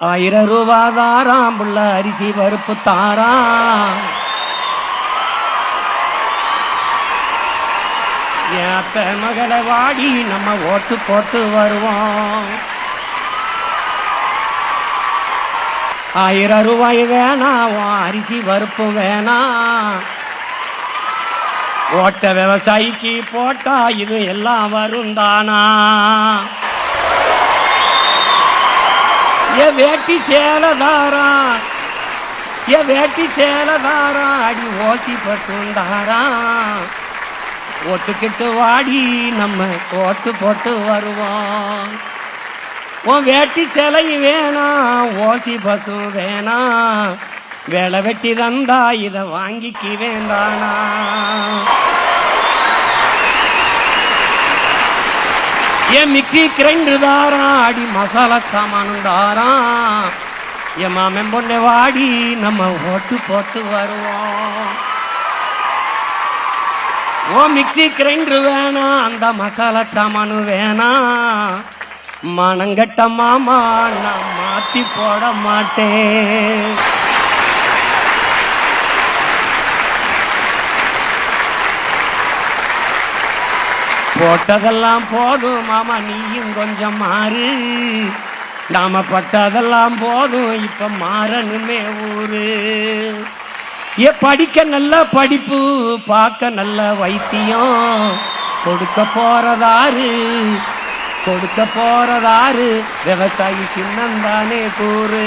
1000 ரூபா தாராம் புள்ள அரிசி பருப்பு தாராம். என் அத்தை மகளை வாடி நம்ம ஓட்டு போட்டு வருவோம். 1000 ரூபாய் வேணாம், அரிசி பருப்பு வேணாம். ஓட்ட விவசாயிக்கு போட்டா இது எல்லாம் வரும் தானா? ஏ வேட்டி சேலதாரா, ஏ வேட்டி சேலதாரா, அடி ஓசி பசுந்தாரா. ஒத்துக்கிட்டு வாடி நம்ம ஓட்டு போட்டு வருவோம். உன் வேட்டி சேலை வேணாம், ஓசி பசு வேணாம். வேலை வெட்டி தந்தா இதை வாங்கிக்கு வேண்டானா? என் மிக்சி கிரைண்டர் தாரான், அடி மசாலா சாமானும் தாரான். என் மாமன் பொண்ணை வாடி நம்ம ஓட்டு போட்டு வருவோம். ஓ மிக்சி கிரைண்டர் வேணாம், அந்த மசாலா சாமானு வேணாம். மனங்கட்ட மாமா நான் மாத்தி போட மாட்டேன். போட்டதெல்லாம் போதும் மாமா, நீயும் கொஞ்சம் மாறு. நாம பட்டதெல்லாம் போதும், இப்ப மாறணுமே ஊரு. ஏ படிக்க நல்ல படிப்பு, பார்க்க நல்ல வைத்தியம். கொடுக்க போறதாரு, கொடுக்க போறதாரு, விவசாயி சின்னந்தானே கூறு.